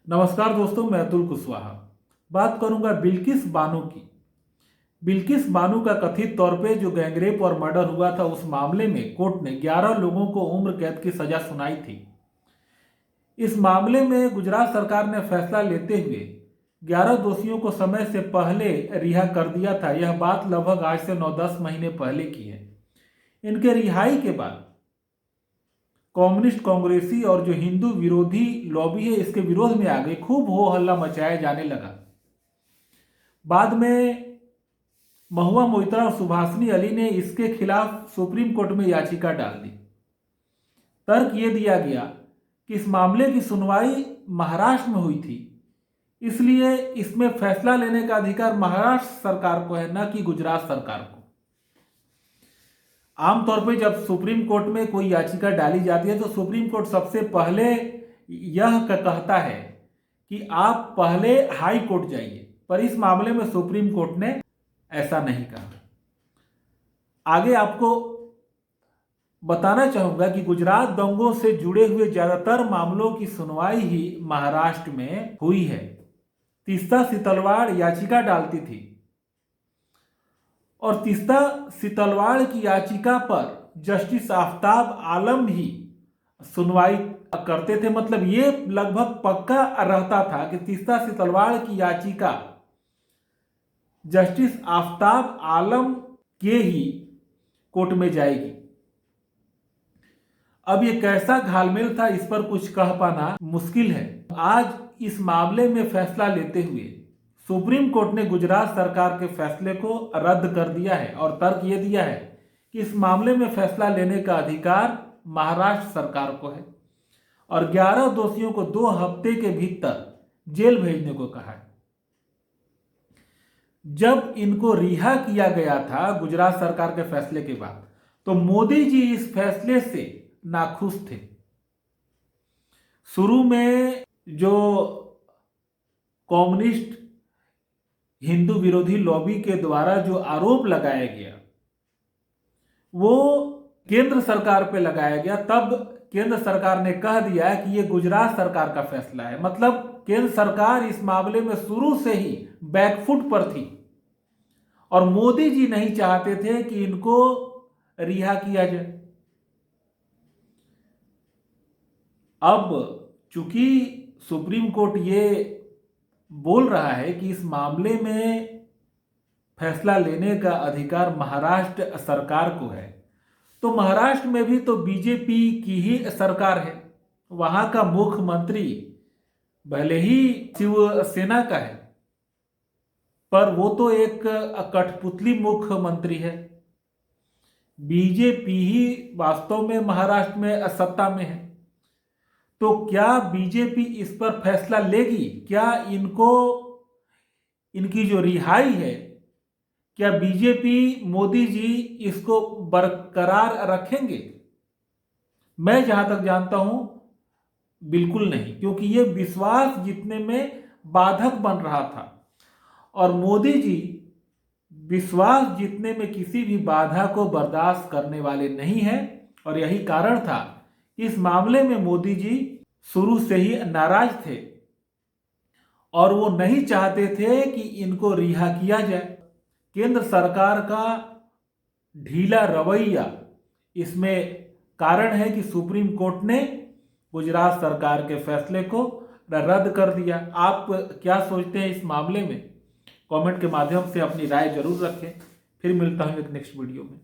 नमस्कार दोस्तों, मैं अतुल कुशवाहा बात करूंगा बिल्किस बानो की। बिल्किस बानो का कथित तौर पे जो गैंगरेप और मर्डर हुआ था, उस मामले में कोर्ट ने 11 लोगों को उम्र कैद की सजा सुनाई थी। इस मामले में गुजरात सरकार ने फैसला लेते हुए 11 दोषियों को समय से पहले रिहा कर दिया था। यह बात लगभग आज से 9-10 महीने पहले की है। इनके रिहाई के बाद कम्युनिस्ट, कांग्रेसी और जो हिंदू विरोधी लॉबी है, इसके विरोध में आ गई। खूब हो हल्ला मचाया जाने लगा। बाद में महुआ मोइत्रा और सुभाषिनी अली ने इसके खिलाफ सुप्रीम कोर्ट में याचिका डाल दी। तर्क ये दिया गया कि इस मामले की सुनवाई महाराष्ट्र में हुई थी, इसलिए इसमें फैसला लेने का अधिकार महाराष्ट्र सरकार को है, न कि गुजरात सरकार को। आमतौर पर जब सुप्रीम कोर्ट में कोई याचिका डाली जाती है तो सुप्रीम कोर्ट सबसे पहले यह कहता है कि आप पहले हाई कोर्ट जाइए, पर इस मामले में सुप्रीम कोर्ट ने ऐसा नहीं कहा। आगे आपको बताना चाहूंगा कि गुजरात दंगों से जुड़े हुए ज्यादातर मामलों की सुनवाई ही महाराष्ट्र में हुई है। तीस्ता सितलवाड़ याचिका डालती थी और तीस्ता सितलवाड़ की याचिका पर जस्टिस आफ्ताब आलम ही सुनवाई करते थे। मतलब ये लगभग पक्का रहता था कि तीस्ता सितलवाड़ की याचिका जस्टिस आफ्ताब आलम के ही कोर्ट में जाएगी। अब ये कैसा घालमेल था, इस पर कुछ कह पाना मुश्किल है। आज इस मामले में फैसला लेते हुए सुप्रीम कोर्ट ने गुजरात सरकार के फैसले को रद्द कर दिया है और तर्क ये दिया है कि इस मामले में फैसला लेने का अधिकार महाराष्ट्र सरकार को है और 11 दोषियों को 2 हफ्ते के भीतर जेल भेजने को कहा है। जब इनको रिहा किया गया था गुजरात सरकार के फैसले के बाद, तो मोदी जी इस फैसले से नाखुश थे। शुरू में जो कम्युनिस्ट हिंदू विरोधी लॉबी के द्वारा जो आरोप लगाया गया वो केंद्र सरकार पे लगाया गया, तब केंद्र सरकार ने कह दिया कि ये गुजरात सरकार का फैसला है। मतलब केंद्र सरकार इस मामले में शुरू से ही बैकफुट पर थी और मोदी जी नहीं चाहते थे कि इनको रिहा किया जाए। अब चूंकि सुप्रीम कोर्ट ये बोल रहा है कि इस मामले में फैसला लेने का अधिकार महाराष्ट्र सरकार को है, तो महाराष्ट्र में भी तो बीजेपी की ही सरकार है। वहां का मुख्यमंत्री भले ही शिवसेना का है, पर वो तो एक कठपुतली मुख्यमंत्री है। बीजेपी ही वास्तव में महाराष्ट्र में सत्ता में है। तो क्या बीजेपी इस पर फैसला लेगी? क्या इनकी जो रिहाई है, क्या बीजेपी मोदी जी इसको बरकरार रखेंगे? मैं जहां तक जानता हूं बिल्कुल नहीं, क्योंकि ये विश्वास जीतने में बाधक बन रहा था और मोदी जी विश्वास जीतने में किसी भी बाधा को बर्दाश्त करने वाले नहीं हैं। और यही कारण था इस मामले में मोदी जी शुरू से ही नाराज थे और वो नहीं चाहते थे कि इनको रिहा किया जाए। केंद्र सरकार का ढीला रवैया इसमें कारण है कि सुप्रीम कोर्ट ने गुजरात सरकार के फैसले को रद्द कर दिया। आप क्या सोचते हैं इस मामले में? कमेंट के माध्यम से अपनी राय जरूर रखें। फिर मिलता हूं एक नेक्स्ट वीडियो में।